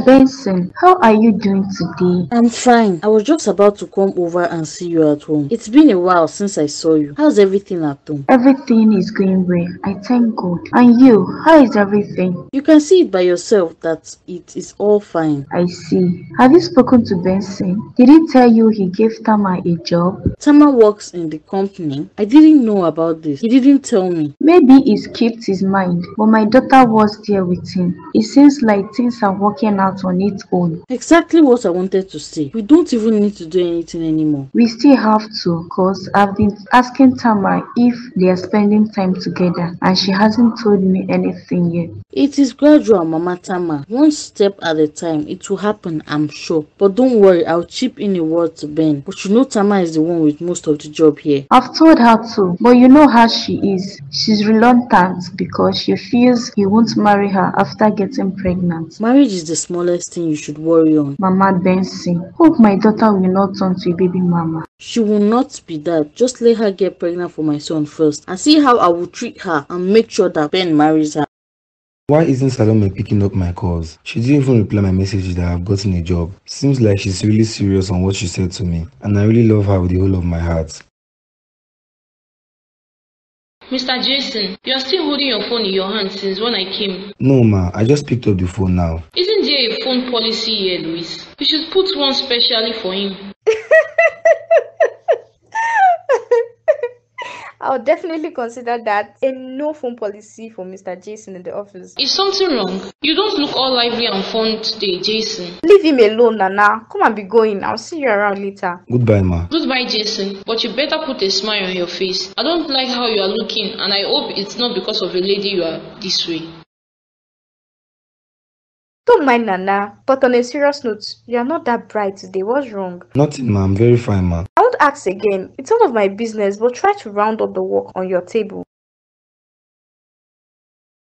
Benson, how are you doing today? I'm fine. I was just about to come over and see you at home. It's been a while since I saw you. How's everything at home? Everything is going well, I thank God. And you, how is everything? You can see it by yourself that it is all fine. I see. Have you spoken to Benson? Did he tell you he gave Tama a job? Tama works in the company. I didn't know about this. He didn't tell me. Maybe he skipped his mind, but my daughter was there with him. It seems like things are working out on its own. Exactly what I wanted to say. We don't even need to do anything anymore. We still have to, cause I've been asking Tama if they are spending time together and she hasn't told me anything yet. It is gradual, Mama Tama. One step at a time. It will happen, I'm sure. But don't worry, I'll chip in a word to Ben. But you know Tama is the one with most of the job here. I've told her to, but you know how she is. She's reluctant because she feels he won't marry her after getting pregnant. Marriage is the smallest thing you should worry on. Mama Benson, hope my daughter will not turn to a baby mama. She will not be that. Just let her get pregnant for my son first and see how I will treat her and make sure that Ben marries her. Why isn't Salome picking up my calls? She didn't even reply my messages that I've gotten a job. Seems like she's really serious on what she said to me, and I really love her with the whole of my heart. Mr. Jason, you are still holding your phone in your hand since when I came. No ma, I just picked up the phone now. Isn't there a phone policy here, Louis? You should put one specially for him. I'll definitely consider that a no phone policy for Mr. Jason in the office. Is something wrong? You don't look all lively and fun today, Jason. Leave him alone, Nana. Come and be going. I'll see you around later. Goodbye ma. Goodbye, Jason. But you better put a smile on your face. I don't like how you are looking, and I hope it's not because of a lady you are this way. Don't mind Nana, but on a serious note, you are not that bright today. What's wrong? Nothing ma, I'm very fine ma. I won't ask again. It's none of my business, but try to round up the work on your table.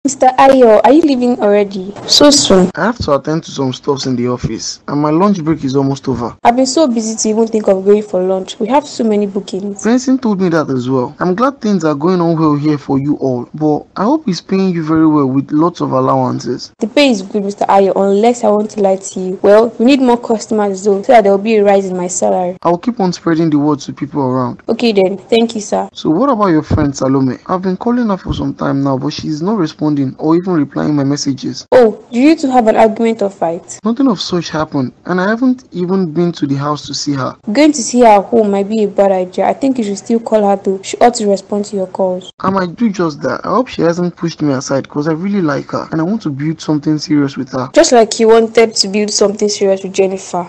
Mr. Ayo, are you leaving already? So soon. I have to attend to some stuffs in the office, and my lunch break is almost over. I've been so busy to even think of going for lunch. We have so many bookings. Benson told me that as well. I'm glad things are going on well here for you all, but I hope he's paying you very well with lots of allowances. The pay is good, Mr. Ayo, unless I want to lie to you. Well, we need more customers though, so that there will be a rise in my salary. I'll keep on spreading the word to people around. Okay then, thank you, sir. So what about your friend Salome? I've been calling her for some time now, but she's not responding or even replying my messages. Oh, do you two have an argument or fight? Nothing of such happened, and I haven't even been to the house to see her. Going to see her at home might be a bad idea. I think you should still call her though. She ought to respond to your calls. I might do just that. I hope she hasn't pushed me aside because I really like her and I want to build something serious with her. Just like you wanted to build something serious with Jennifer.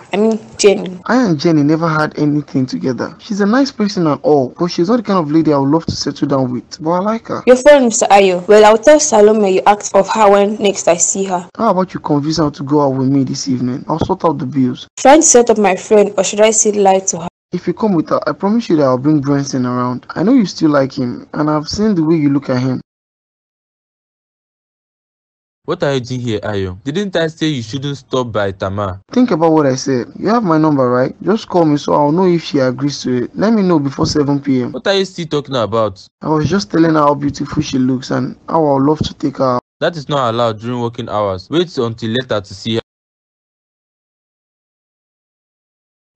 Jenny. I and Jenny never had anything together. She's a nice person and all, but she's not the kind of lady I would love to settle down with. But I like her. Your friend, Mr. Ayo. Well, I'll tell Salome you asked of her when next I see her. How about you convince her to go out with me this evening? I'll sort out the bills. Trying to set up my friend, or should I say lie to her? If you come with her, I promise you that I'll bring Branson around. I know you still like him, and I've seen the way you look at him. What are you doing here, Ayo? Didn't I say you shouldn't stop by Tama? Think about what I said. You have my number, right? Just call me so I'll know if she agrees to it. Let me know before 7 p.m. What are you still talking about? I was just telling her how beautiful she looks and how I'd love to take her out. That is not allowed during working hours. Wait until later to see her.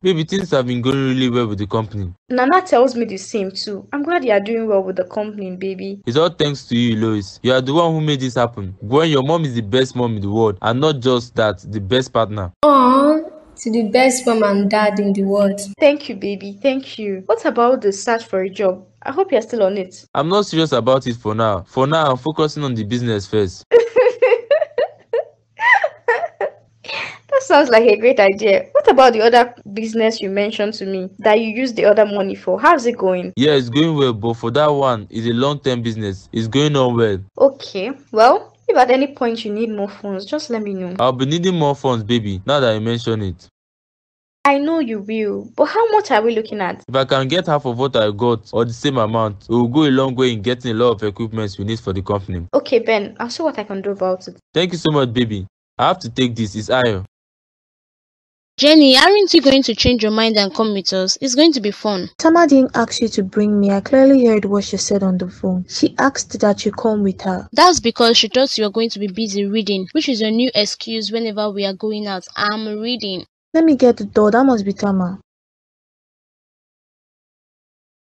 Baby, things have been going really well with the company. Nana tells me the same too. I'm glad you are doing well with the company, baby. It's all thanks to you, Lois. You are the one who made this happen. Gwen, your mom is the best mom in the world, and not just that, the best partner. Aww, to the best mom and dad in the world. Thank you, baby. Thank you. What about the search for a job? I hope you're still on it. I'm not serious about it for now. For now, I'm focusing on the business first. That sounds like a great idea. What about the other business you mentioned to me that you used the other money for? How's it going? Yeah, it's going well, but for that one, it's a long-term business. It's going on well. Okay, well, if at any point you need more funds, just let me know. I'll be needing more funds, baby, now that you mention it. I know you will, but how much are we looking at? If I can get half of what I got, or the same amount, it will go a long way in getting a lot of equipment we need for the company. Okay, Ben, I'll see what I can do about it. Thank you so much, baby. I have to take this. It's Ayo. Jenny, aren't you going to change your mind and come with us? It's going to be fun. Tama didn't ask you to bring me. I clearly heard what she said on the phone. She asked that you come with her. That's because she thought you were going to be busy reading, which is your new excuse whenever we are going out. I'm reading. Let me get the door. That must be Tama.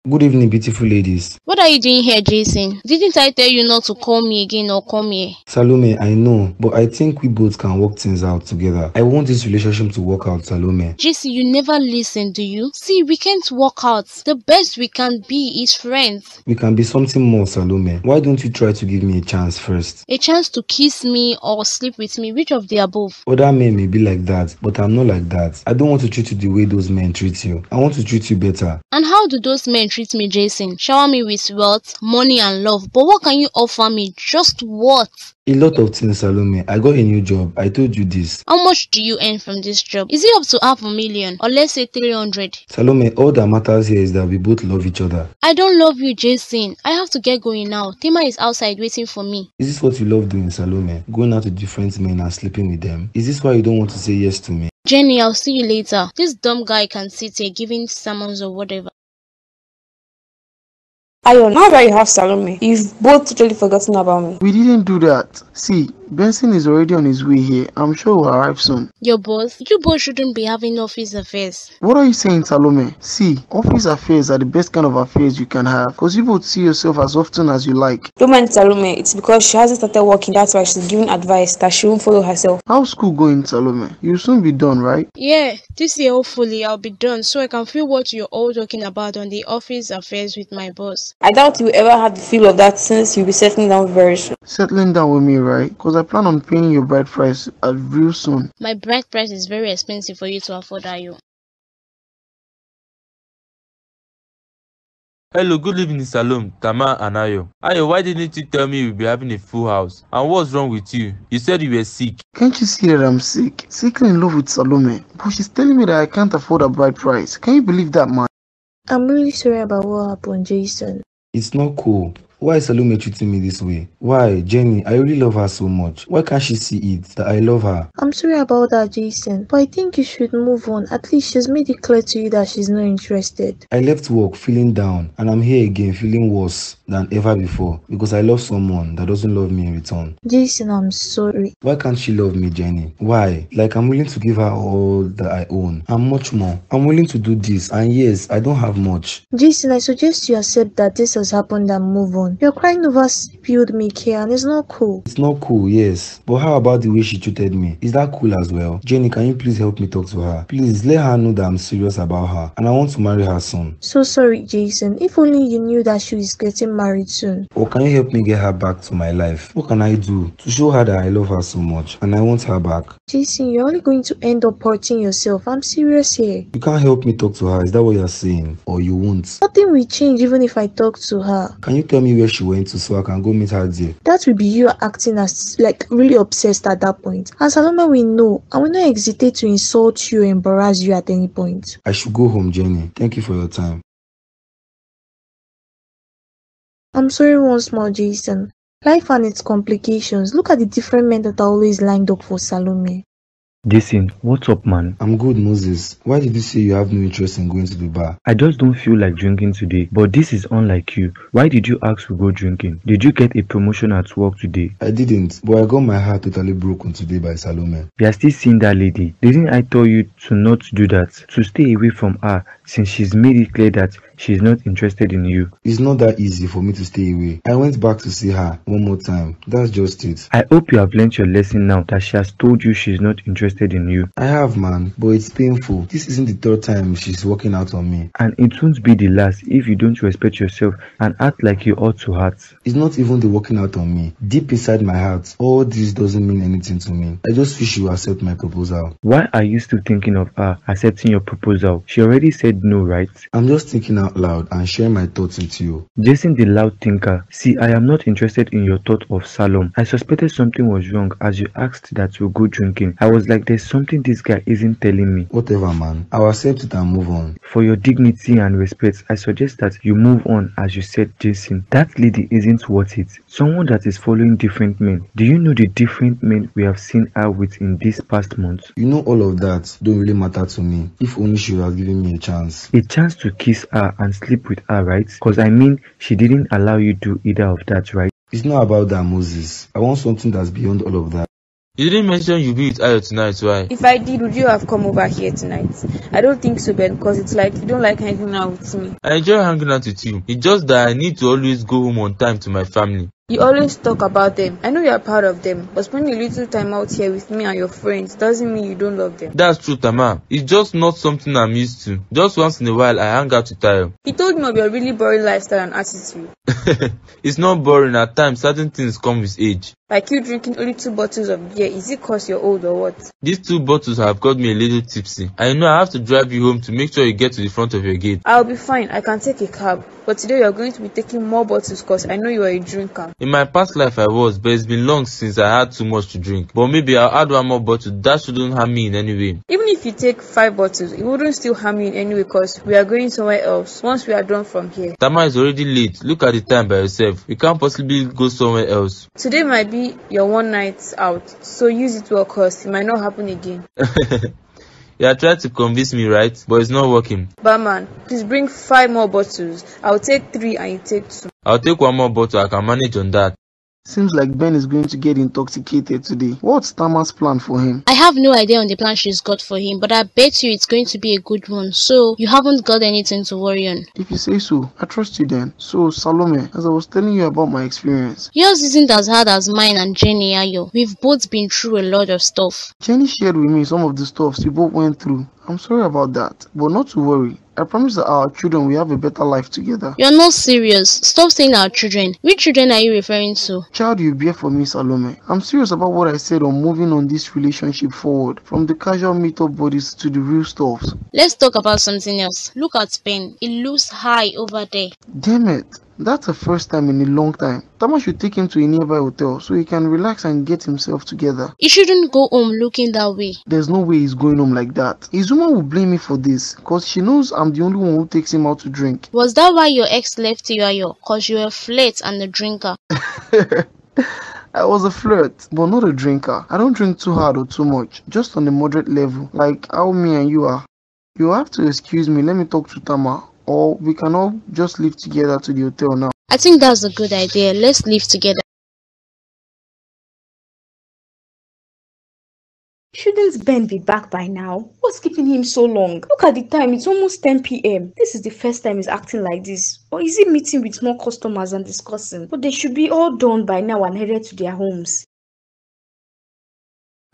Good evening, beautiful ladies. What are you doing here, Jason? Didn't I tell you not to call me again or come here? Salome, I know, but I think we both can work things out together. I want this relationship to work out, Salome. Jason, you never listen, do you? See, we can't work out. The best we can be is friends. We can be something more, Salome. Why don't you try to give me a chance first? A chance to kiss me or sleep with me, which of the above? Other men may be like that, but I'm not like that. I don't want to treat you the way those men treat you. I want to treat you better. And how do those men treat me, Jason? Shower me with wealth, money and love. But what can you offer me? Just what? A lot of things, Salome. I got a new job. I told you this. How much do you earn from this job? Is it up to 500,000 or let's say 300? Salome, all that matters here is that we both love each other. I don't love you, Jason. I have to get going now. Tema is outside waiting for me. Is this what you love doing, Salome? Going out with different men and sleeping with them? Is this why you don't want to say yes to me? Jenny, I'll see you later. This dumb guy can sit here giving sermons or whatever. Ayo, now that you have Salome, you've both totally forgotten about me. We didn't do that. See, Benson is already on his way here. I'm sure he'll arrive soon. Your boss? You both shouldn't be having office affairs. What are you saying, Salome? See, office affairs are the best kind of affairs you can have, because you both see yourself as often as you like. Don't mind Salome, it's because she hasn't started working, that's why she's giving advice that she won't follow herself. How's school going, Salome? You'll soon be done, right? Yeah, this year hopefully I'll be done so I can feel what you're all talking about on the office affairs with my boss. I doubt you ever had the feel of that since you'll be settling down very soon. Settling down with me, right? Because I plan on paying your bride price real soon. My bride price is very expensive for you to afford, Ayo. Hello, good evening, Salome, Tama and Ayo. Ayo, why didn't you tell me you'll be having a full house? And what's wrong with you? You said you were sick. Can't you see that I'm sick? Sickly in love with Salome. But she's telling me that I can't afford a bride price. Can you believe that, man? I'm really sorry about what happened, Jason. It's not cool. Why is Salome treating me this way? Why, Jenny? I really love her so much. Why can't she see it, that I love her? I'm sorry about that, Jason, but I think you should move on. At least she's made it clear to you that she's not interested. I left work feeling down, and I'm here again feeling worse than ever before because I love someone that doesn't love me in return. Jason, I'm sorry. Why can't she love me, Jenny? Why? Like, I'm willing to give her all that I own and much more. I'm willing to do this, and yes, I don't have much. Jason, I suggest you accept that this has happened and move on. You're crying over spilled milk here and it's not cool. It's not cool, yes. But how about the way she treated me? Is that cool as well? Jenny, can you please help me talk to her? Please, let her know that I'm serious about her and I want to marry her soon. So sorry, Jason. If only you knew that she is getting married soon. Or can you help me get her back to my life? What can I do to show her that I love her so much and I want her back? Jason, you're only going to end up hurting yourself. I'm serious here. You can't help me talk to her, is that what you're saying? Or you won't? Nothing will change even if I talk to her. Can you tell me where she went to so I can go meet her there? That will be you acting as like really obsessed at that point. And Salome will know and will not hesitate to insult you or embarrass you at any point. I should go home, Jenny. Thank you for your time. I'm sorry once more, Jason. Life and its complications. Look at the different men that are always lined up for Salome. Jason, what's up, man? I'm good, Moses. Why did you say you have no interest in going to the bar? I just don't feel like drinking today, but this is unlike you. Why did you ask to go drinking? Did you get a promotion at work today? I didn't, but I got my heart totally broken today by Salome. You are still seeing that lady. Didn't I tell you to not do that? To stay away from her, since she's made it clear that she's not interested in you. It's not that easy for me to stay away. I went back to see her one more time. That's just it. I hope you have learned your lesson now that she has told you she's not interested in you. I have, man, but it's painful. This isn't the third time she's working out on me. And it won't be the last if you don't respect yourself and act like you ought to act. It's not even the working out on me. Deep inside my heart, all this doesn't mean anything to me. I just wish you accept my proposal. Why are you still thinking of her accepting your proposal? She already said said no, right? I'm just thinking out loud and sharing my thoughts with you. Jason the loud thinker. See, I am not interested in your thought of Salome. I suspected something was wrong as you asked that we'll go drinking. I was like, there's something this guy isn't telling me. Whatever, man. I'll accept it and move on. For your dignity and respect, I suggest that you move on as you said, Jason. That lady isn't worth it. Someone that is following different men. Do you know the different men we have seen her with in this past month? You know all of that don't really matter to me. If only she would have given me a chance. A chance to kiss her and sleep with her, right? Cause I mean, she didn't allow you to do either of that, right? It's not about that, Moses. I want something that's beyond all of that. You didn't mention you'll be with Ayo tonight, why? If I did, would you have come over here tonight? I don't think so, Ben, because it's like you don't like hanging out with me. I enjoy hanging out with you. It's just that I need to always go home on time to my family. You always talk about them. I know you are proud of them, but spending a little time out here with me and your friends doesn't mean you don't love them. That's true, Tama. It's just not something I'm used to. Just once in a while, I hang out with Tayo. He told me of your really boring lifestyle and attitude. It's not boring. At times, certain things come with age. Like you drinking only 2 bottles of beer. Is it cause you're old or what? These 2 bottles have got me a little tipsy. I know I have to drive you home to make sure you get to the front of your gate. I'll be fine. I can take a cab. But today you're going to be taking more bottles cause I know you are a drinker. In my past life I was, but it's been long since I had too much to drink. But maybe I'll add 1 more bottle. That shouldn't harm me in any way. Even if you take 5 bottles, it wouldn't still harm you in any way cause we are going somewhere else once we are done from here. Tama is already late. Look at the time by yourself. We can't possibly go somewhere else. Today might be your one night out, so use it well cause it might not happen again. You are trying to convince me, right? But it's not working. Barman, please bring 5 more bottles. I'll take 3 and you take 2. I'll take 1 more bottle. I can manage on that. Seems like Ben is going to get intoxicated today. What's Tama's plan for him? I have no idea on the plan she's got for him, but I bet you it's going to be a good one, so you haven't got anything to worry on. If you say so, I trust you then. So, Salome, as I was telling you about my experience. Yours isn't as hard as mine and Jenny, Ayo. We've both been through a lot of stuff. Jenny shared with me some of the stuff we both went through. I'm sorry about that, but not to worry. I promise that our children will have a better life together. You're not serious. Stop saying our children. Which children are you referring to? Child you bear for me, Salome. I'm serious about what I said on moving on this relationship forward. From the casual meet-up bodies to the real stuffs. Let's talk about something else. Look at Ben. It looks high over there. Damn it. That's the first time in a long time. Tama should take him to a nearby hotel so he can relax and get himself together. He shouldn't go home looking that way. There's no way he's going home like that. His woman will blame me for this because she knows I'm the only one who takes him out to drink. Was that why your ex left you, Ayo? Cause you're a flirt and a drinker. I was a flirt, but not a drinker. I don't drink too hard or too much, just on a moderate level, like how me and you are. You have to excuse me, let me talk to Tama. Or we can all just live together to the hotel now. I think that's a good idea. Let's live together. Shouldn't Ben be back by now? What's keeping him so long? Look at the time, it's almost 10 p.m. This is the first time he's acting like this. Or is he meeting with more customers and discussing? But they should be all done by now and headed to their homes.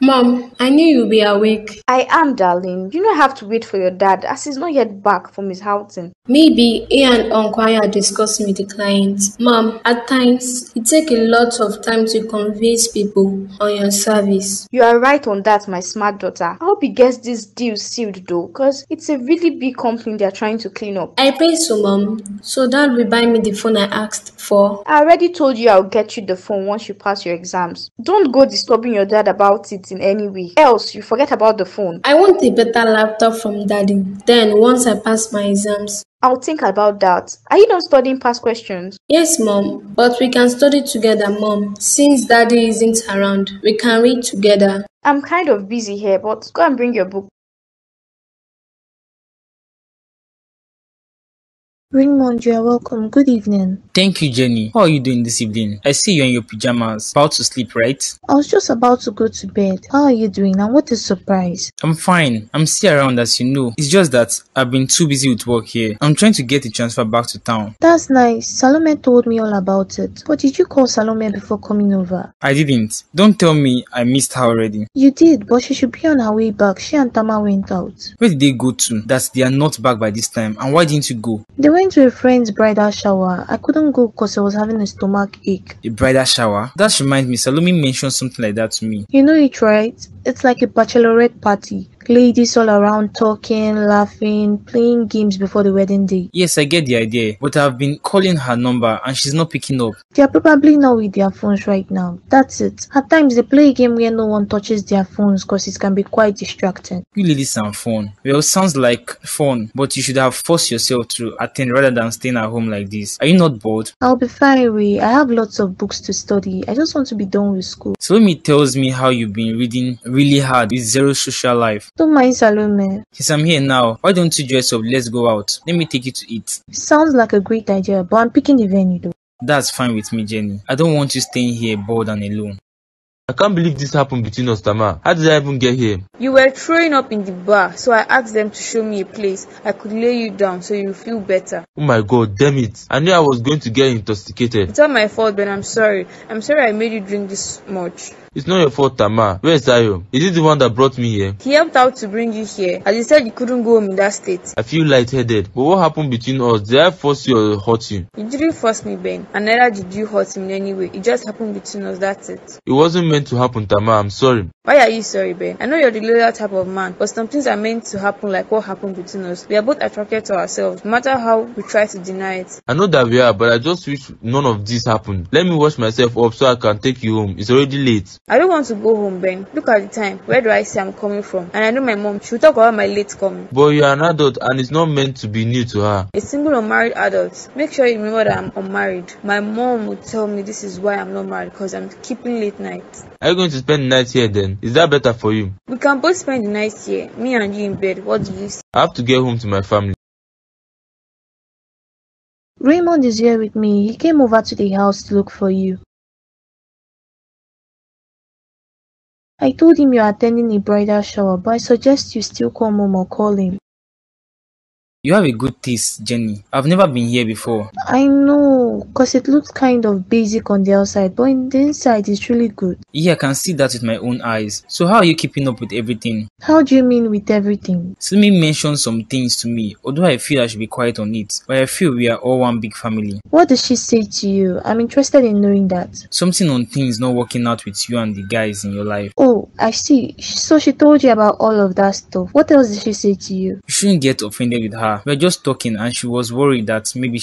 Mom, I knew you'd be awake. I am, darling. You don't have to wait for your dad as he's not yet back from his outing. Maybe he and Uncle are discussing with the client. Mom, at times, it takes a lot of time to convince people on your service. You are right on that, my smart daughter. I hope he gets this deal sealed though, because it's a really big company they're trying to clean up. I pray so, Mom. So Dad will buy me the phone I asked for. I already told you I'll get you the phone once you pass your exams. Don't go disturbing your dad about it in any way, else you forget about the phone. I want a better laptop from Daddy. Then once I pass my exams, I'll think about that. Are you not studying past questions? Yes, Mom, but we can study together, Mom. Since Daddy isn't around, we can read together. I'm kind of busy here, but go and bring your book. Raymond, you are welcome. Good evening. Thank you, Jenny. How are you doing this evening? I see you're in your pajamas, about to sleep, right? I was just about to go to bed. How are you doing and what a surprise? I'm fine. I'm still around, as you know. It's just that I've been too busy with work here. I'm trying to get the transfer back to town. That's nice. Salome told me all about it. But did you call Salome before coming over? I didn't. Don't tell me I missed her already. You did, but she should be on her way back. She and Tama went out. Where did they go to? That they are not back by this time. And why didn't you go? They went to a friend's bridal shower. I couldn't go because I was having a stomach ache. A bridal shower? That reminds me, Salome mentioned something like that to me. You know it, right? It's like a bachelorette party. Ladies all around talking, laughing, playing games before the wedding day. Yes, I get the idea, but I've been calling her number and she's not picking up. They are probably not with their phones right now. That's it. At times they play a game where no one touches their phones because it can be quite distracting. You ladies and fun. Well, sounds like fun, but you should have forced yourself to attend rather than staying at home like this. Are you not bored? I'll be fine, Ray. I have lots of books to study. I just want to be done with school. Salome tells me how you've been reading really hard with zero social life. Don't mind Salome. Since I'm here now, why don't you dress up? Let's go out. Let me take you to eat. Sounds like a great idea, but I'm picking the venue though. That's fine with me, Jenny. I don't want you staying here bored and alone. I can't believe this happened between us, Tama. How did I even get here? You were throwing up in the bar, so I asked them to show me a place I could lay you down so you feel better. Oh my god, damn it. I knew I was going to get intoxicated. It's not my fault, Ben. I'm sorry. I'm sorry I made you drink this much. It's not your fault, Tama. Where is Ayo? Is he the one that brought me here? He helped out to bring you here, as he said you couldn't go home in that state. I feel lightheaded. But what happened between us? Did I force you or hurt you? You didn't force me, Ben, and neither did you hurt him in any way. It just happened between us, that's it. It wasn't meant to happen, Tama. I'm sorry. Why are you sorry, Ben? I know you're the loyal type of man, but some things are meant to happen like what happened between us. We are both attracted to ourselves, no matter how we try to deny it. I know that we are, but I just wish none of this happened. Let me wash myself up so I can take you home. It's already late. I don't want to go home, Ben. Look at the time. Where do I say I'm coming from? And I know my mom. She'll talk about my late coming. But you're an adult and it's not meant to be new to her. A single unmarried adult. Make sure you remember that I'm unmarried. My mom would tell me this is why I'm not married, because I'm keeping late nights. Are you going to spend the night here then? Is that better for you? We can both spend the night here. Me and you in bed. What do you say? I have to get home to my family. Raymond is here with me. He came over to the house to look for you. I told him you're attending a bridal shower, but I suggest you still come home or call him. You have a good taste, Jenny. I've never been here before. I know, cause it looks kind of basic on the outside, but in the inside it's really good. Yeah, I can see that with my own eyes. So how are you keeping up with everything? How do you mean with everything? Salome mentioned some things to me, although I feel I should be quiet on it. But I feel we are all one big family. What did she say to you? I'm interested in knowing that. Something on things not working out with you and the guys in your life. Oh, I see. So she told you about all of that stuff. What else did she say to you? You shouldn't get offended with her. We're just talking and she was worried that maybe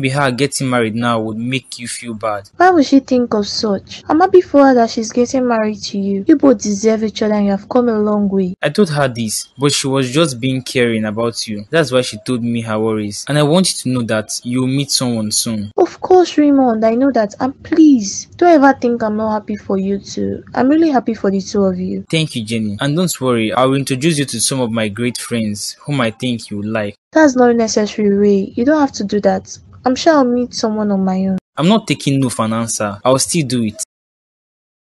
her getting married now would make you feel bad. Why would she think of such? I'm happy for her that she's getting married to you. You both deserve each other and you have come a long way. I told her this, but she was just being caring about you. That's why she told me her worries. And I want you to know that you'll meet someone soon. Of course, Raymond, I know that. And please, don't ever think I'm not happy for you too. I'm really happy for the two of you. Thank you, Jenny. And don't worry, I will introduce you to some of my great friends whom I think you would like. That's not necessary, Ray. You don't have to do that. I'm sure I'll meet someone on my own. I'm not taking no for an answer. I'll still do it.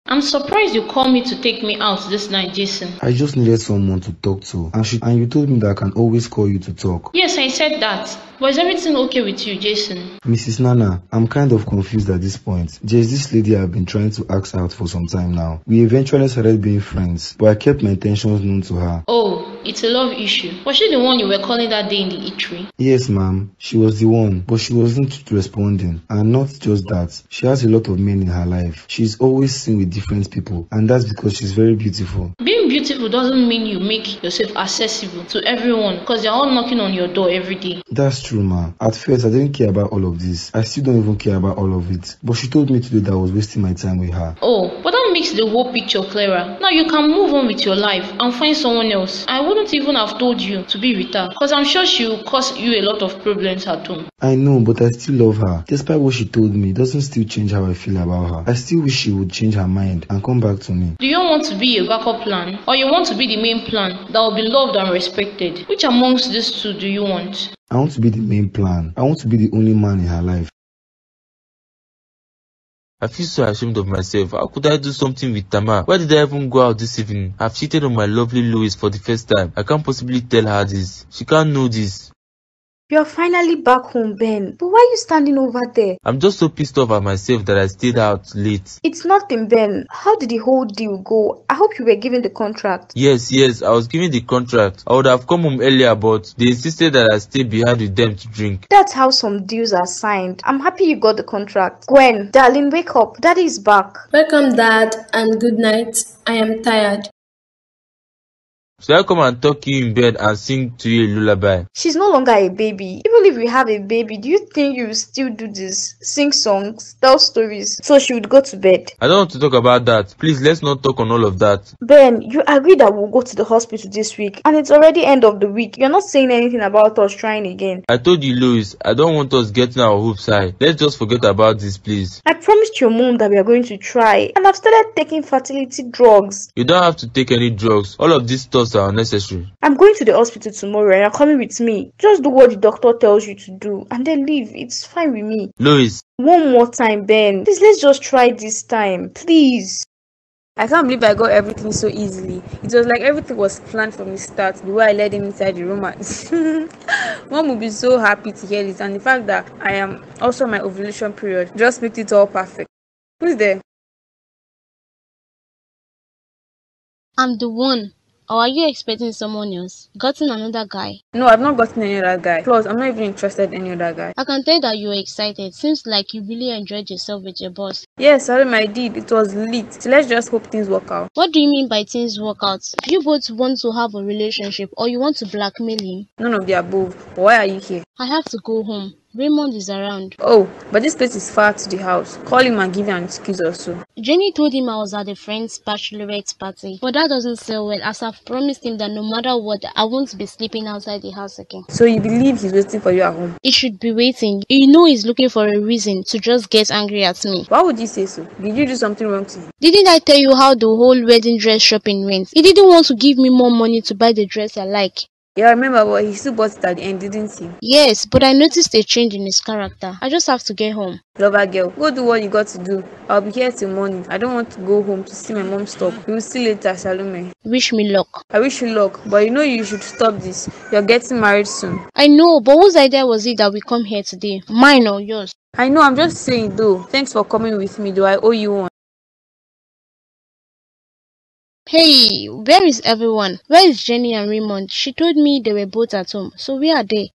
I'm surprised you called me to take me out this night, Jason. I just needed someone to talk to, and you told me that I can always call you to talk. Yes, I said that. But is everything okay with you, Jason? Mrs. Nana, I'm kind of confused at this point. There's this lady I've been trying to ask out for some time now. We eventually started being friends, but I kept my intentions known to her. Oh, it's a love issue. Was she the one you were calling that day in the eatery? Yes, ma'am. She was the one, but she wasn't responding. And not just that, she has a lot of men in her life. She's always seen with different people, and that's because she's very beautiful. Being beautiful doesn't mean you make yourself accessible to everyone, because they're all knocking on your door every day. That's true, ma. At first, I didn't care about all of this. I still don't even care about all of it. But she told me today that I was wasting my time with her. Oh, but that makes the whole picture clearer. Now you can move on with your life and find someone else. I wouldn't even have told you to be with her, because I'm sure she will cause you a lot of problems at home. I know, but I still love her. Despite what she told me, it doesn't still change how I feel about her. I still wish she would change her mind and come back to me. Do you want to be a backup plan, or you want to be the main plan that will be loved and respected? Which amongst these two do you want? I want to be the main plan. I want to be the only man in her life. I feel so ashamed of myself. How could I do something with Tama? Why did I even go out this evening? I've cheated on my lovely Louise for the first time. I can't possibly tell her this. She can't know this. You're finally back home, Ben. But why are you standing over there? I'm just so pissed off at myself that I stayed out late. It's nothing, Ben. How did the whole deal go? I hope you were given the contract. Yes, I was given the contract. I would have come home earlier, but they insisted that I stay behind with them to drink. That's how some deals are signed. I'm happy you got the contract. Gwen, darling, wake up. Daddy is back. Welcome, Dad, and good night. I am tired. Should I come and tuck you in bed and sing to you a lullaby? She's no longer a baby. Even if we have a baby, do you think you will still do this? Sing songs, tell stories, so she would go to bed? I don't want to talk about that. Please, let's not talk on all of that. Ben, you agreed that we'll go to the hospital this week, and it's already end of the week. You're not saying anything about us trying again. I told you, Louis, I don't want us getting our hopes high. Let's just forget about this, please. I promised your mom that we are going to try, and I've started taking fertility drugs. You don't have to take any drugs. All of these thoughts are unnecessary. I'm going to the hospital tomorrow and you're coming with me. Just do what the doctor tells you to do and then leave. It's fine with me. Louis. One more time, Ben. Please, let's just try this time. Please. I can't believe I got everything so easily. It was like everything was planned from the start, the way I led him inside the room. Mom will be so happy to hear this, and the fact that I am also my ovulation period just makes it all perfect. Who's there? I'm the one. Or are you expecting someone else? Gotten another guy? No, I've not gotten any other guy. Plus, I'm not even interested in any other guy. I can tell that you're excited. Seems like you really enjoyed yourself with your boss. Yes, Salome, I did. It was lit. So let's just hope things work out. What do you mean by things work out? Do you both want to have a relationship or you want to blackmail him? None of the above. But why are you here? I have to go home. Raymond is around. Oh, but this place is far to the house. Call him and give him an excuse or so. Jenny told him I was at a friend's bachelorette party. But that doesn't sell well, as I've promised him that no matter what, I won't be sleeping outside the house again. So you believe he's waiting for you at home? He should be waiting. You know he's looking for a reason to just get angry at me. Why would you say so? Did you do something wrong to him? Didn't I tell you how the whole wedding dress shopping went? He didn't want to give me more money to buy the dress I like. Yeah, I remember, but he still bought it at the end, didn't he? Yes, but I noticed a change in his character. I just have to get home. Lover girl, go do what you got to do. I'll be here till morning. I don't want to go home to see my mom stop. We will see later, Salome. Wish me luck. I wish you luck, but you know you should stop this. You're getting married soon. I know, but whose idea was it that we come here today? Mine or yours? I know, I'm just saying though. Thanks for coming with me, though. I owe you one. Hey, where is everyone? Where is Jenny and Raymond? She told me they were both at home. So where are they?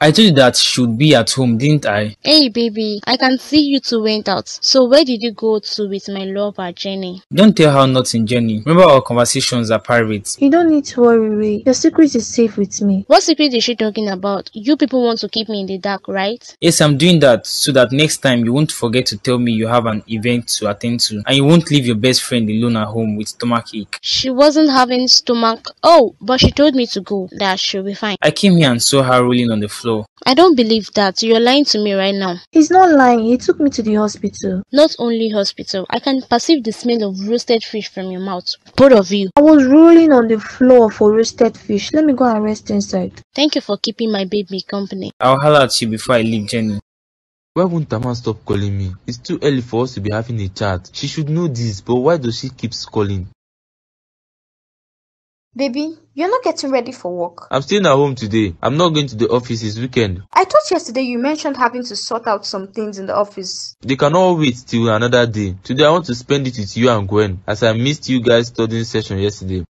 I told you that she would be at home, didn't I? Hey baby, I can see you two went out. So where did you go to with my lover, Jenny? Don't tell her nothing, Jenny. Remember our conversations are private. You don't need to worry, Ray. Your secret is safe with me. What secret is she talking about? You people want to keep me in the dark, right? Yes, I'm doing that so that next time you won't forget to tell me you have an event to attend to. And you won't leave your best friend alone at home with stomachache. She wasn't having stomach. Oh, but she told me to go. That she'll be fine. I came here and saw her rolling on the floor. I don't believe that. You're lying to me right now. He's not lying. He took me to the hospital. Not only hospital. I can perceive the smell of roasted fish from your mouth. Both of you. I was rolling on the floor for roasted fish. Let me go and rest inside. Thank you for keeping my baby company. I'll holler at you before I leave, Jenny. Why won't Tama stop calling me? It's too early for us to be having a chat. She should know this, but why does she keep calling? Baby, you're not getting ready for work. I'm staying at home today. I'm not going to the office this weekend. I thought yesterday you mentioned having to sort out some things in the office. They can all wait till another day. Today I want to spend it with you and Gwen, as I missed you guys studying session yesterday.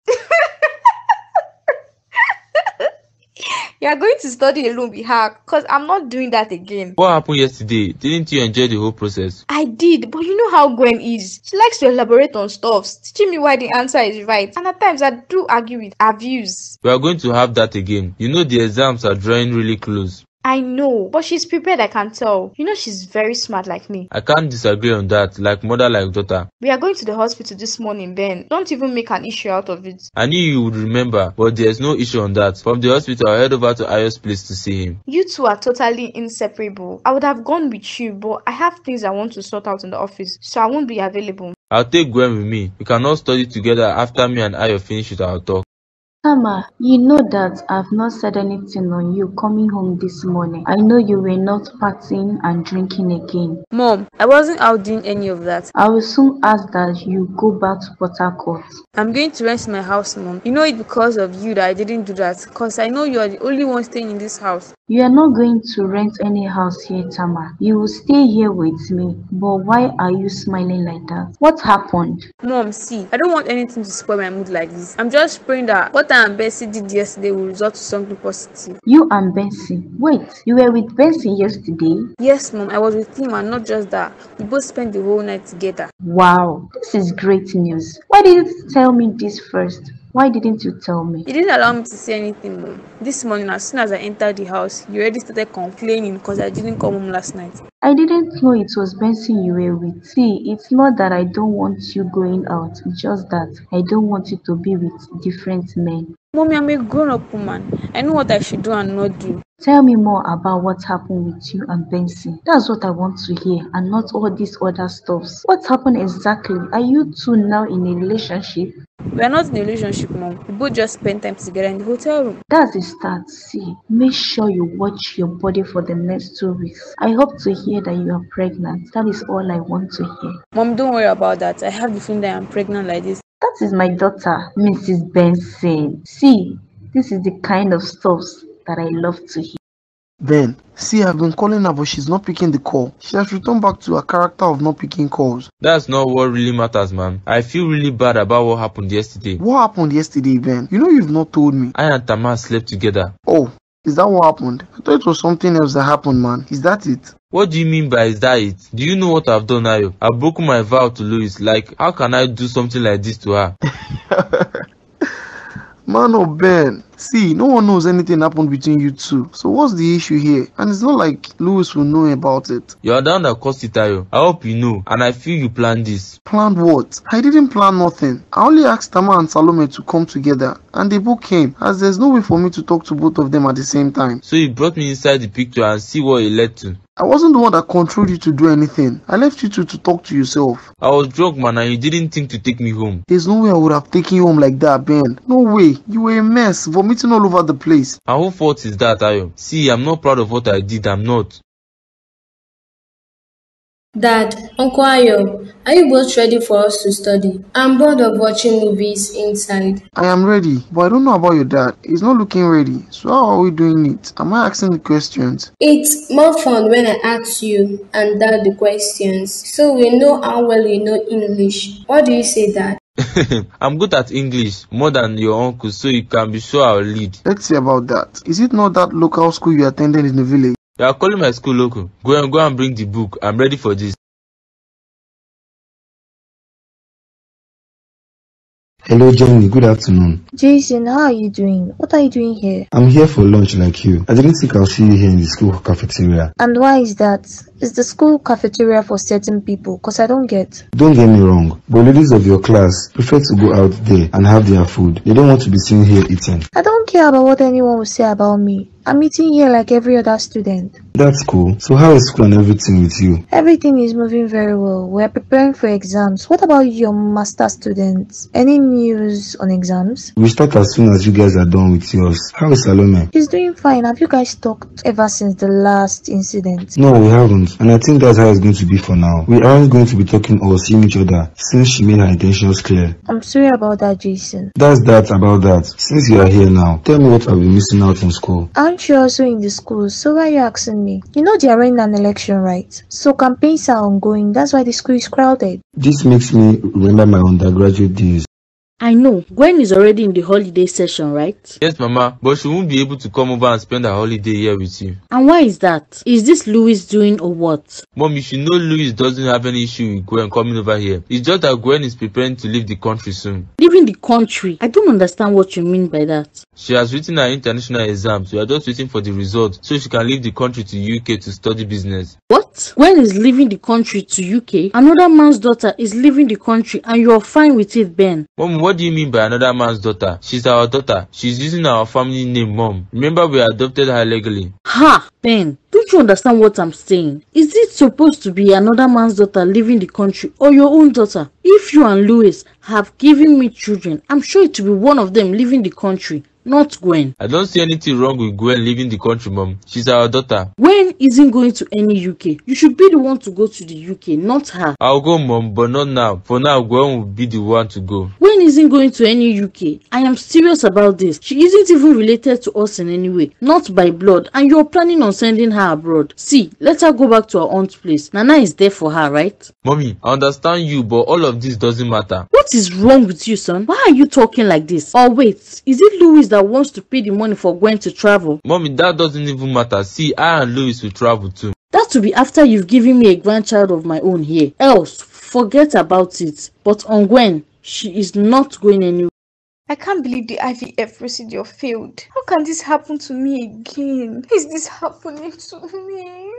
You are going to study alone with her, cause I'm not doing that again. What happened yesterday? Didn't you enjoy the whole process? I did, but you know how Gwen is. She likes to elaborate on stuff, teaching me why the answer is right. And at times I do argue with her views. We are going to have that again. You know the exams are drawing really close. I know, but she's prepared, I can tell. You know she's very smart like me. I can't disagree on that, like mother like daughter. We are going to the hospital this morning, Ben. Don't even make an issue out of it. I knew you would remember, but there's no issue on that. From the hospital, I'll head over to Ayo's place to see him. You two are totally inseparable. I would have gone with you, but I have things I want to sort out in the office, so I won't be available. I'll take Gwen with me. We can all study together after me and Ayo finish with our talk. Tama, you know that I've not said anything on you coming home this morning. I know you were not partying and drinking again. Mom, I wasn't out doing any of that. I will soon ask that you go back to Port Harcourt. I'm going to rent my house, Mom. You know it because of you that I didn't do that, because I know you are the only one staying in this house. You are not going to rent any house here, Tama. You will stay here with me. But why are you smiling like that? What happened? Mom, see, I don't want anything to spoil my mood like this. I'm just praying that what I and Bessie did yesterday will result to something positive. You and Benson? Wait, you were with Benson yesterday? Yes, Mom, I was with him, and not just that. We both spent the whole night together. Wow, this is great news. Why didn't you tell me this first? Why didn't you tell me? He didn't allow me to say anything, Mom. This morning, as soon as I entered the house, he already started complaining because I didn't come home last night. I didn't know it was Benson you were with. See, it's not that I don't want you going out. It's just that I don't want you to be with different men. Mommy, I'm a grown-up woman. I know what I should do and not do. Tell me more about what happened with you and Benson. That's what I want to hear, and not all these other stuffs. What happened exactly? Are you two now in a relationship? We are not in a relationship, Mom. We both just spend time together in the hotel room. That's a start. See, make sure you watch your body for the next 2 weeks. I hope to hear that you are pregnant. That is all I want to hear. Mom, don't worry about that. I have the feeling that I'm pregnant like this. That is my daughter, Mrs. Benson. See, this is the kind of stuffs that I love to hear. Ben, see, I've been calling her, but she's not picking the call. She has returned back to her character of not picking calls. That's not what really matters, man. I feel really bad about what happened yesterday. What happened yesterday, Ben? You know you've not told me. I and Tama slept together. Oh, is that what happened? I thought it was something else that happened, man. Is that it? What do you mean by is that it? Do you know what I've done, Ayo? I've broken my vow to Louis. Like, how can I do something like this to her? Man, oh Ben, see, no one knows anything happened between you two. So what's the issue here? And it's not like Louis will know about it. You're down that caused it, Ayo. I hope you know, and I feel you planned this. Planned what? I didn't plan nothing. I only asked Tama and Salome to come together, and they both came, as there's no way for me to talk to both of them at the same time. So you brought me inside the picture and see what it led to. I wasn't the one that controlled you to do anything. I left you two to talk to yourself. I was drunk, man, and you didn't think to take me home. There's no way I would have taken you home like that, Ben. No way. You were a mess, vomiting all over the place. And whose fault is that, Ayo? See, I'm not proud of what I did, I'm not. Dad, Uncle Ayo, are you both ready for us to study? I'm bored of watching movies inside. I am ready, but I don't know about your dad. He's not looking ready. So how are we doing it? Am I asking the questions? It's more fun when I ask you and Dad the questions, so we know how well you know English. What do you say, Dad? I'm good at English, more than your uncle, so you can be sure I'll lead. Let's see about that. Is it not that local school you attended in the village? You are calling my school local. Go and bring the book. I'm ready for this. Hello Jenny, good afternoon. Jason, how are you doing? What are you doing here? I'm here for lunch like you. I didn't think I'll see you here in the school cafeteria. And why is that? Is the school cafeteria for certain people? Cause I don't get. Don't get me wrong, but ladies of your class prefer to go out there and have their food. They don't want to be seen here eating. I don't care about what anyone will say about me. I'm eating here like every other student. That's cool. So how is school and everything with you? Everything is moving very well. We're preparing for exams. What about your master students? Any news on exams? We start as soon as you guys are done with yours. How is Salome? She's doing fine. Have you guys talked ever since the last incident? No, we haven't. And I think that's how it's going to be for now. We aren't going to be talking or seeing each other since she made her intentions clear. I'm sorry about that, Jason. That's that about that. Since you are here now, tell me what I've been missing out from school. Aren't you also in the school? So why are you asking me? You know they are running an election, right? So campaigns are ongoing. That's why the school is crowded. This makes me remember my undergraduate days. I know. Gwen is already in the holiday session, right? Yes, Mama, but she won't be able to come over and spend her holiday here with you. And why is that? Is this Louis doing or what? Mom, you should know Louis doesn't have any issue with Gwen coming over here. It's just that Gwen is preparing to leave the country soon. Leaving the country? I don't understand what you mean by that. She has written her international exams. We are just waiting for the results so she can leave the country to UK to study business. What? Gwen is leaving the country to UK? Another man's daughter is leaving the country and you're fine with it, Ben? Mom, what do you mean by another man's daughter? She's our daughter. She's using our family name, Mom. Remember, we adopted her legally. Ha! Ben, don't you understand what I'm saying? Is it supposed to be another man's daughter leaving the country or your own daughter? If you and Louis have given me children, I'm sure it will be one of them leaving the country. not Gwen. I don't see anything wrong with Gwen leaving the country, Mom. She's our daughter. Gwen isn't going to any UK. You should be the one to go to the UK, not her. I'll go, Mom, but not now. For now, Gwen will be the one to go. Gwen isn't going to any UK. I am serious about this. She isn't even related to us in any way, not by blood, and you're planning on sending her abroad. See, let her go back to her aunt's place. Nana is there for her, right? Mommy, I understand you, but all of this doesn't matter. What is wrong with you, son? Why are you talking like this? Or wait, is it Louis that wants to pay the money for Gwen to travel? Mommy, that doesn't even matter. See, I and Louis will travel too. That will be after you've given me a grandchild of my own here. Else, forget about it. But on Gwen, she is not going anywhere. I can't believe the IVF procedure failed. How can this happen to me again? Is this happening to me?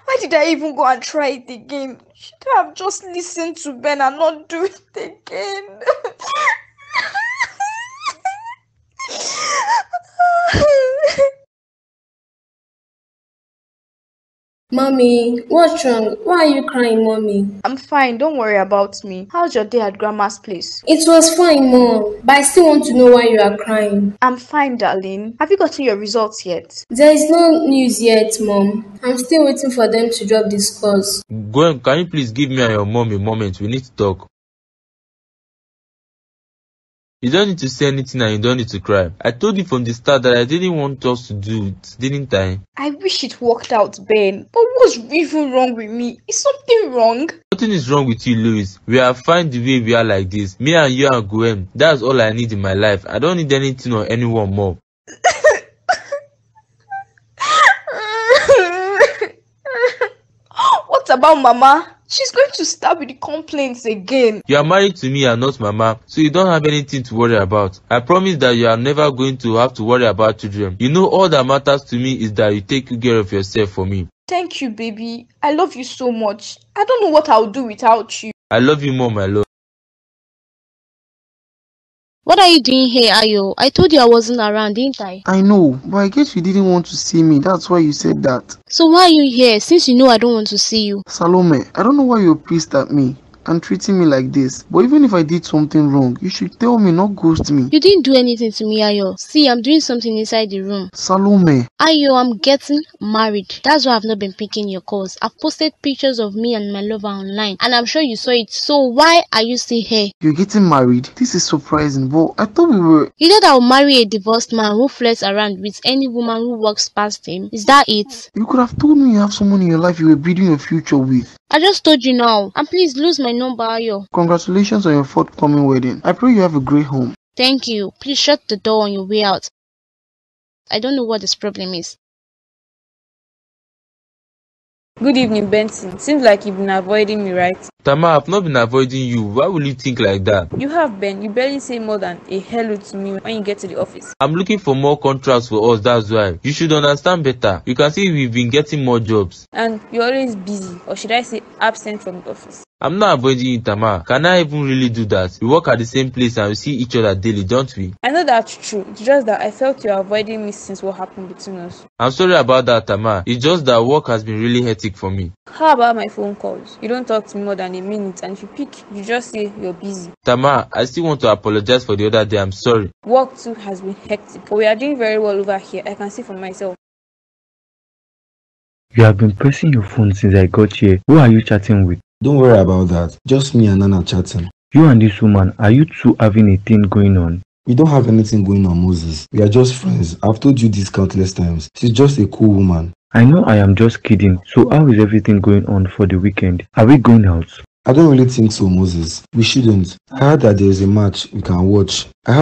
Why did I even go and try it again? Should I have just listened to Ben and not do it again? Mommy, what's wrong? Why are you crying, Mommy? I'm fine, don't worry about me. How's your day at Grandma's place? It was fine, Mom, but I still want to know why you are crying. I'm fine, darling. Have you gotten your results yet? There is no news yet, Mom. I'm still waiting for them to drop the scores. Gwen, can you please give me and your mom a moment? We need to talk. You don't need to say anything and you don't need to cry. I told you from the start that I didn't want us to do it, didn't I? I wish it worked out, Ben. But what's even wrong with me? Is something wrong? Nothing is wrong with you, Louis. We are fine the way we are like this. Me and you and Gwen. That's all I need in my life. I don't need anything or anyone more. What about Mama? She's going to start with the complaints again. You are married to me and not Mama, so you don't have anything to worry about. I promise that you are never going to have to worry about children. You know, all that matters to me is that you take good care of yourself for me. Thank you, baby. I love you so much. I don't know what I'll do without you. I love you more, my love. What are you doing here, Ayo? I told you I wasn't around, didn't I? I know, but I guess you didn't want to see me. That's why you said that. So why are you here, since you know I don't want to see you? Salome, I don't know why you're pissed at me and treating me like this. But even if I did something wrong, you should tell me, not ghost me. You didn't do anything to me, Ayo. See, I'm doing something inside the room. Salome. Ayo, I'm getting married. That's why I've not been picking your calls. I've posted pictures of me and my lover online, and I'm sure you saw it. So why are you still here? You're getting married? This is surprising, but I thought we were... You know that I'll marry a divorced man who flirts around with any woman who walks past him? Is that it? You could have told me you have someone in your life you were building your future with. I just told you now. And please lose my number, Ayo. Congratulations on your forthcoming wedding. I pray you have a great home. Thank you. Please shut the door on your way out. I don't know what this problem is. Good evening, Benson. Seems like you've been avoiding me, right? Tama, I've not been avoiding you. Why will you think like that? You have, Ben. You barely say more than a hello to me when you get to the office. I'm looking for more contracts for us, that's why. You should understand better. You can see we've been getting more jobs. And you're always busy, or should I say absent from the office. I'm not avoiding you, Tama. Can I even really do that? We work at the same place and we see each other daily, don't we? I know that's true. It's just that I felt you're avoiding me since what happened between us. I'm sorry about that, Tama. It's just that work has been really hectic for me. How about my phone calls? You don't talk to me more than a minute, and if you pick, you just say you're busy. Tama, I still want to apologize for the other day. I'm sorry. Work too has been hectic, but we are doing very well over here. I can see for myself. You have been pressing your phone since I got here. Who are you chatting with? Don't worry about that. Just me and Nana chatting. You and this woman, are you two having a thing going on? We don't have anything going on, Moses. We are just friends. I've told you this countless times. She's just a cool woman. I know I am just kidding. So how is everything going on for the weekend? Are we going out? I don't really think so, Moses. We shouldn't. I heard that there is a match we can watch. We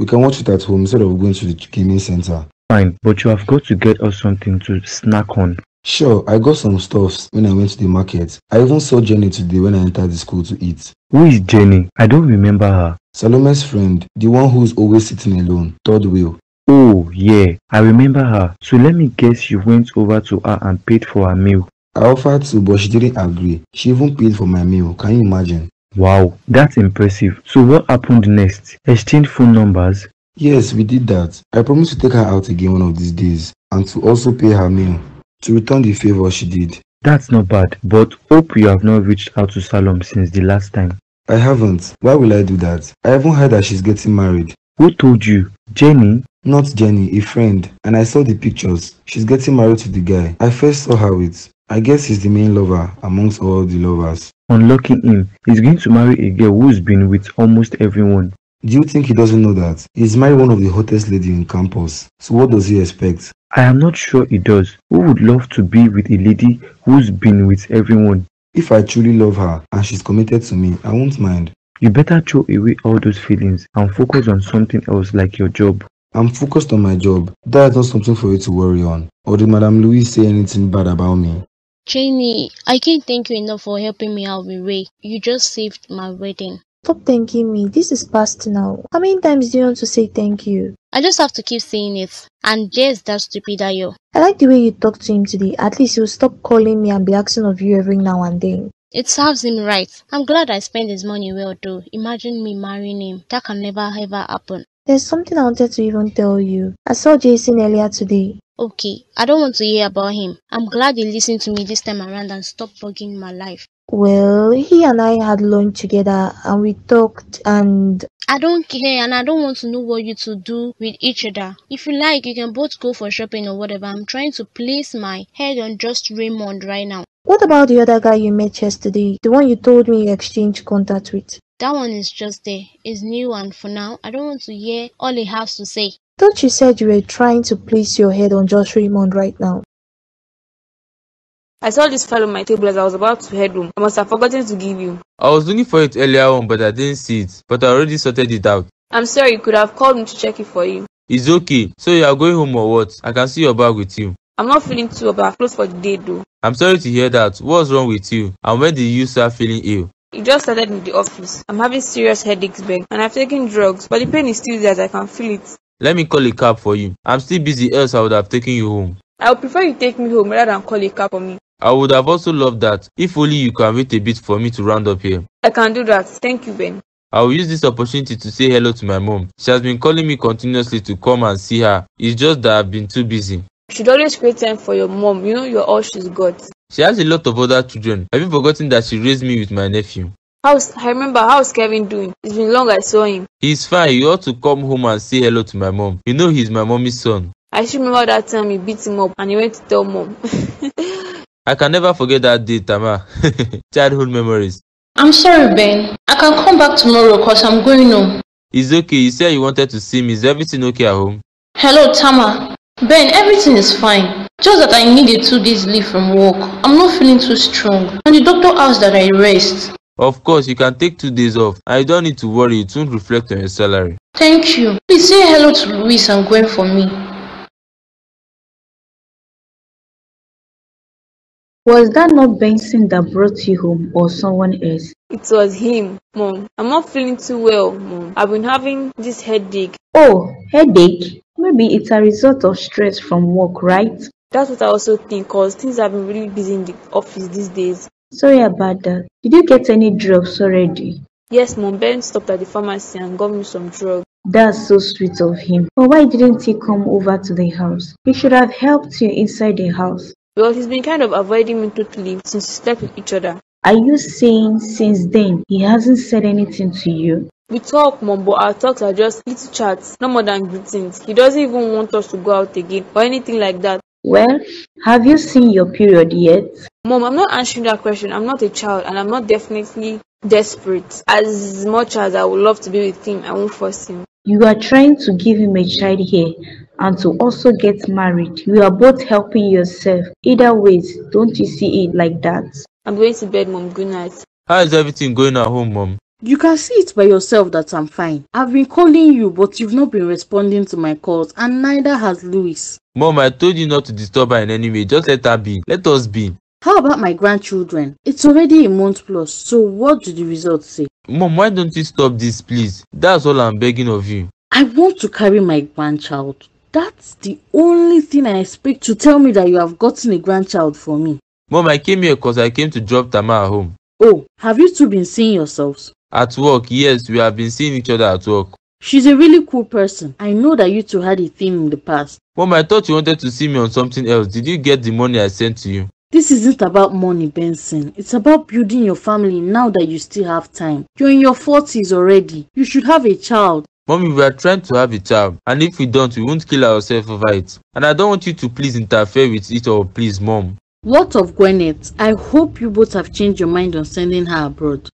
can watch it at home instead of going to the gaming center. Fine, but you have got to get us something to snack on. Sure, I got some stuffs when I went to the market. I even saw Jenny today when I entered the school to eat. Who is Jenny? I don't remember her. Salome's friend, the one who's always sitting alone, third wheel. Oh, yeah, I remember her. So let me guess you went over to her and paid for her meal. I offered to, but she didn't agree. She even paid for my meal. Can you imagine? Wow, that's impressive. So what happened next? Exchange phone numbers? Yes, we did that. I promised to take her out again one of these days and to also pay her meal. To return the favor she did. That's not bad, but hope you have not reached out to Salome since the last time. I haven't. Why will I do that? I haven't heard that she's getting married. Who told you? Jenny? Not Jenny, a friend. And I saw the pictures. She's getting married to the guy. I first saw her with. I guess he's the main lover amongst all the lovers. Unlucky him. He's going to marry a girl who's been with almost everyone. Do you think he doesn't know that? He's married one of the hottest ladies in campus. So what does he expect? I am not sure he does. Who would love to be with a lady who's been with everyone? If I truly love her and she's committed to me, I won't mind. You better throw away all those feelings and focus on something else like your job. I'm focused on my job. That's not something for you to worry on. Or did Madame Louise say anything bad about me? Jamie, I can't thank you enough for helping me out with Ray. You just saved my wedding. Stop thanking me. This is past now. How many times do you want to say thank you? I just have to keep saying it. And yes, that stupid Ayo. I like the way you talked to him today. At least he'll stop calling me and be asking of you every now and then. It serves him right. I'm glad I spent his money well though. Imagine me marrying him. That can never ever happen. There's something I wanted to even tell you. I saw Jason earlier today. Okay, I don't want to hear about him. I'm glad you listened to me this time around and stopped bugging my life. Well, he and I had lunch together and we talked and... I don't care and I don't want to know what you two do with each other. If you like, you can both go for shopping or whatever. I'm trying to place my head on just Raymond right now. What about the other guy you met yesterday? The one you told me you exchanged contact with? That one is just there. It's new and for now, I don't want to hear all he has to say. Thought you said you were trying to place your head on Josh Raymond right now. I saw this file on my table as I was about to head home. I must have forgotten to give you. I was looking for it earlier on, but I didn't see it. But I already sorted it out. I'm sorry, you could have called me to check it for you. It's okay. So you are going home or what? I can see your bag with you. I'm not feeling too well, but I've closed for the day though. I'm sorry to hear that. What's wrong with you? And when did you start feeling ill? It just started in the office. I'm having serious headaches, Ben, and I've taken drugs, but the pain is still there as I can feel it. Let me call a cab for you. I'm still busy, else I would have taken you home. I would prefer you take me home rather than call a cab for me. I would have also loved that. If only you can wait a bit for me to round up here. I can do that. Thank you, Ben. I will use this opportunity to say hello to my mom. She has been calling me continuously to come and see her. It's just that I've been too busy. You should always create time for your mom. You know you're all she's got. She has a lot of other children. Have you forgotten that she raised me with my nephew? How's Kevin doing? It's been long I saw him. He's fine. You ought to come home and say hello to my mom. You know he's my mommy's son. I still remember that time he beat him up and he went to tell mom. I can never forget that day, Tama. Childhood memories. I'm sorry, Ben. I can come back tomorrow because I'm going home. It's okay. You said you wanted to see me. Is everything okay at home? Hello, Tama. Ben, everything is fine. Just that I need a 2 days leave from work. I'm not feeling too strong. And the doctor asked that I rest. Of course, you can take 2 days off. I don't need to worry. It won't reflect on your salary. Thank you. Please say hello to Louise and Gwen for me. Was that not Benson that brought you home or someone else? It was him, Mom. I'm not feeling too well, Mom. I've been having this headache. Oh, headache? Maybe it's a result of stress from work, right? That's what I also think, cause things have been really busy in the office these days. Sorry about that. Did you get any drugs already? Yes, Mom. Ben stopped at the pharmacy and got me some drugs. That's so sweet of him. But why didn't he come over to the house? He should have helped you inside the house. Well, he's been kind of avoiding me totally since we slept with each other. Are you saying since then he hasn't said anything to you? We talk, Mom, but our talks are just little chats, no more than greetings. He doesn't even want us to go out again or anything like that. Well, have you seen your period yet? Mom, I'm not answering that question. I'm not a child and I'm not definitely desperate. As much as I would love to be with him, I won't force him. You are trying to give him a child here and to also get married. You are both helping yourself. Either ways, don't you see it like that? I'm going to bed, Mom. Good night. How is everything going at home, Mom? You can see it by yourself that I'm fine. I've been calling you, but you've not been responding to my calls, and neither has Louis. Mom, I told you not to disturb her in any way. Just let her be. Let us be. How about my grandchildren? It's already a month plus, so what do the results say? Mom, why don't you stop this, please? That's all I'm begging of you. I want to carry my grandchild. That's the only thing I expect to tell me that you have gotten a grandchild for me. Mom, I came here because I came to drop Tama at home. Oh, have you two been seeing yourselves? At work, yes, we have been seeing each other at work. She's a really cool person. I know that you two had a thing in the past. Mom, I thought you wanted to see me on something else. Did you get the money I sent to you? The This isn't about money, Benson. It's about building your family now that you still have time. You're in your 40s already. You should have a child. Mommy, we are trying to have a child, and if we don't, we won't kill ourselves over it. And I don't want you to please interfere with it or please, Mom. What of Gwyneth? I hope you both have changed your mind on sending her abroad.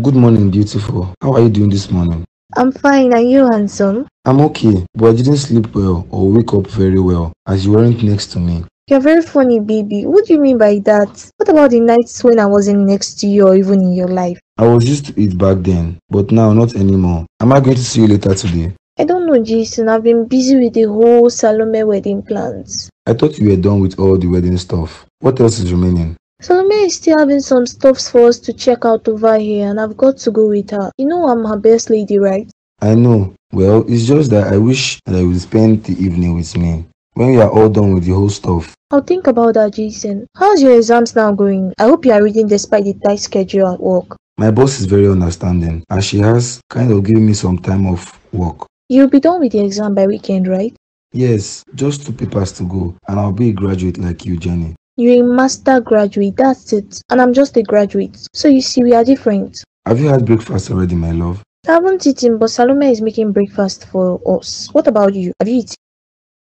Good morning, beautiful. How are you doing this morning? I'm fine, and you, handsome? I'm okay, but I didn't sleep well or wake up very well as you weren't next to me. You're very funny, baby. What do you mean by that? What about the nights when I wasn't next to you or even in your life? I was used to it back then, but now not anymore. Am I going to see you later today? I don't know, Jason. I've been busy with the whole Salome wedding plans. I thought you were done with all the wedding stuff. What else is remaining? Salome is still having some stuffs for us to check out over here, and I've got to go with her. You know I'm her best lady, right? I know. Well, it's just that I wish that you would spend the evening with me. When you are all done with the whole stuff. I'll think about that, Jason. How's your exams now going? I hope you are reading despite the tight schedule at work. My boss is very understanding, and she has kind of given me some time off work. You'll be done with the exam by weekend, right? Yes, just 2 papers to go, and I'll be a graduate like you, Jenny. You're a master graduate, that's it. And I'm just a graduate. So you see, we are different. Have you had breakfast already, my love? I haven't eaten, but Salome is making breakfast for us. What about you? Have you eaten?